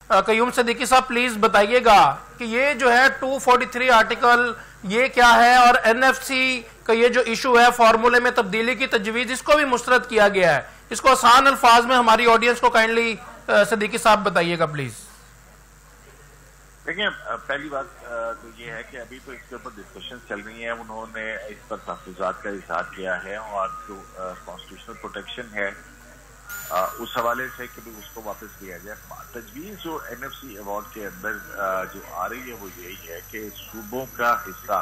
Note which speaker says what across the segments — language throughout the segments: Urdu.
Speaker 1: قیوم صدیقی صاحب پلیز بتائیے گا کہ یہ جو ہے 243 آرٹیکل یہ کیا ہے، اور این ایف سی کا یہ جو ایشو ہے فارمولے میں تبدیلی کی تجویز، اس کو بھی مسترد کیا گیا ہے، اس کو آسان الفاظ میں ہماری آڈینس کو کائنڈلی صدیقی صاحب بتائیے گا پلیز۔
Speaker 2: دیکھیں، پہلی بات تو یہ ہے کہ ابھی تو اس کے اوپر ڈسکشن چل رہی ہیں، انہوں نے اس پر تحفظات کا اظہار کیا ہے اور جو کانسٹیٹیوشنل پروٹیکشن ہے اس حوالے سے کہ اس کو واپس لیا جائے۔ تجویز جو این ایف سی ایوارڈ کے اندر جو آ رہی ہے وہ یہی ہے کہ صوبوں کا حصہ،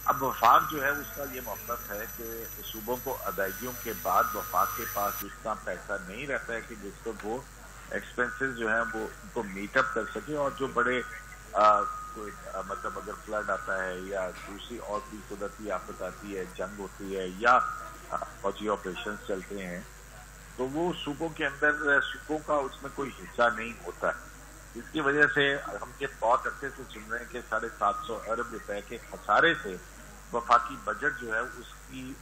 Speaker 2: اب وفاق جو ہے اس کا یہ موقف ہے کہ صوبوں کو ادائیگیوں کے بعد وفاق کے پاس اتنا پیسہ نہیں رہتا ہے کہ جس کو وہ ایکسپینسز جو ہیں وہ ان کو میٹ اپ کر سکے، اور جو بڑے مطلب اگر فلڈ آتا ہے یا دوسری اور بھی قدرتی آفت آتی ہے، جنگ ہوتی ہے یا فوجی آپریشنز چلتے ہیں، تو وہ صوبوں کے اندر صوبوں کا اس میں کوئی حصہ نہیں ہوتا ہے۔ اس کی وجہ سے ہم یہ بہت عرصے سے سن رہے ہیں کہ 750 ارب روپے کے خسارے سے وفاقی بجٹ جو ہے اس کی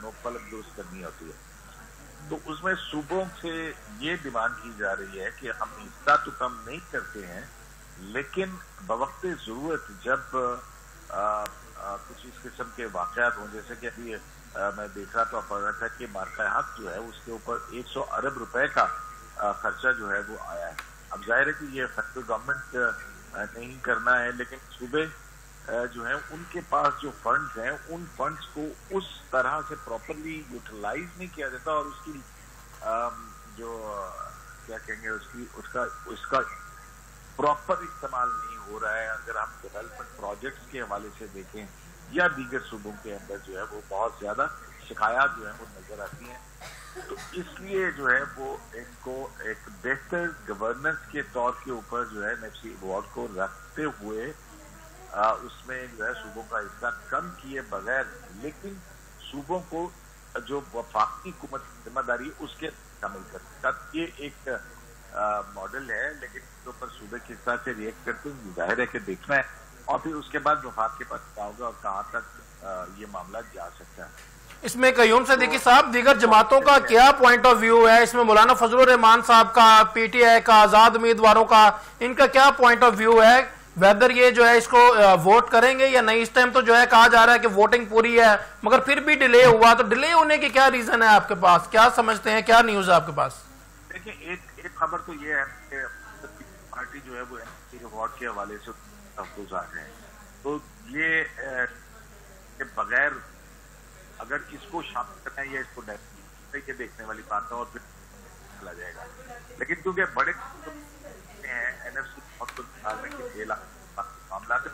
Speaker 2: نوک پلک درست کرنی ہوتی ہے، تو اس میں صوبوں سے یہ ڈیمانڈ کی جا رہی ہے کہ ہم حصہ تو کم نہیں کرتے ہیں، لیکن بوقت ضرورت جب کچھ اس قسم کے واقعات ہوں، جیسے کہ ابھی میں دیکھ رہا تھا کہ مارکہ حق جو ہے اس کے اوپر 100 ارب روپے کا خرچہ جو ہے وہ آیا ہے۔ اب ظاہر ہے کہ یہ فیڈرل گورنمنٹ نہیں کرنا ہے، لیکن صوبے جو ہیں ان کے پاس جو فنڈز ہیں ان فنڈز کو اس طرح سے پراپرلی یوٹیلائز نہیں کیا جاتا، اور اس کی جو کیا کہیں گے اس کا پراپر استعمال نہیں ہو رہا ہے۔ اگر ہم ڈیولپمنٹ پروجیکٹس کے حوالے سے دیکھیں یا دیگر صوبوں کے اندر جو ہے وہ بہت زیادہ شکایات جو ہیں وہ نظر آتی ہیں، تو اس لیے جو ہے وہ ان کو ایک بہتر گورننس کے طور کے اوپر جو ہے این ایف سی ایوارڈ کو رکھتے ہوئے اس میں جو ہے صوبوں کا حصہ کم کیے بغیر، لیکن صوبوں کو جو وفاقی حکومت ذمہ داری اس کے شامل کرتا، یہ ایک ماڈل ہے، لیکن اس کے اوپر صوبے کس طرح سے ریئیکٹ کرتے ہیں ظاہر ہے کہ دیکھنا ہے، اور پھر اس کے بعد وفاق کے پاس کیا ہوگا اور کہاں تک یہ معاملہ جا سکتا ہے۔
Speaker 1: اس میں قیوم صدیقی صاحب دیگر جماعتوں کا کیا پوائنٹ آف ویو ہے؟ اس میں مولانا فضل الرحمان صاحب کا، پی ٹی آئی کا، آزاد امیدواروں کا، ان کا کیا پوائنٹ آف ویو ہے؟ ویدر یہ جو ہے اس کو ووٹ کریں گے یا نہیں؟ اس ٹائم تو جو ہے کہا جا رہا ہے کہ ووٹنگ پوری ہے، مگر پھر بھی ڈیلے ہوا، تو ڈیلے ہونے کی کیا ریزن ہے آپ کے پاس؟ کیا سمجھتے ہیں، کیا نیوز ہے آپ کے پاس؟
Speaker 2: دیکھیں، ایک خبر تو یہ ہے کہ پارٹی جو ہے وہ این ایف سی ایوارڈ کے حوالے سے تحفظات ہیں، تو یہ بغیر اگر اس کو شامل کرنا ہے یا اس کو یہ دیکھنے والی بات ہے اور پھر چلا جائے گا، لیکن کیونکہ بڑے ہیں این ایف سی معاملات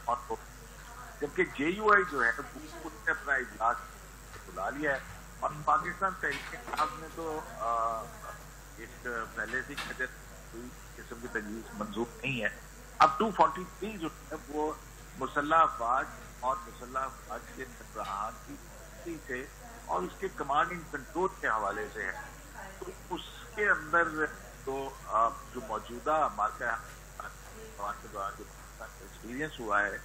Speaker 2: پارٹی، جبکہ جے یو آئی جو ہے اس نے اپنا اجلاس بلا لیا ہے، اور پاکستان تحریک انصاف نے تو ایک پہلے سے کوئی قسم کی تجویز منظور نہیں ہے۔ اب 243 جو ہے وہ مسلح افواج اور مسلح افواج کے سربراہان کی سے اور اس کے کمانڈ اینڈ کنٹرول کے حوالے سے ہے، تو اس کے اندر تو جو موجودہ مارکہ کے دوران جو ایکسپیرینس ہوا ہے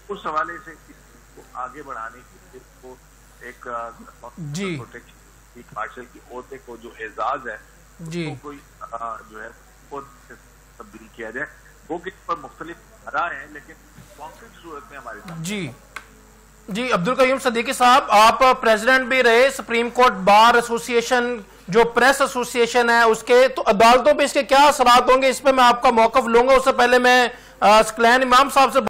Speaker 2: اس حوالے سے کو آگے بڑھانے کے لیے کو ایک مارشل کی عہدے کو جو اعزاز ہے کوئی جو ہے تبدیل کیا جائے، وہ کس پر مختلف آراء ہیں، لیکن کانکریٹ صورت میں ہمارے ساتھ
Speaker 1: جی عبدالقیوم صدیقی صاحب، آپ پریزیڈنٹ بھی رہے سپریم کورٹ بار ایسوسی ایشن جو پریس ایسوسی ایشن ہے اس کے، تو عدالتوں پہ اس کے کیا اثرات ہوں گے؟ اس پہ میں آپ کا موقف لوں گا، اس سے پہلے میں اسکلین امام صاحب سے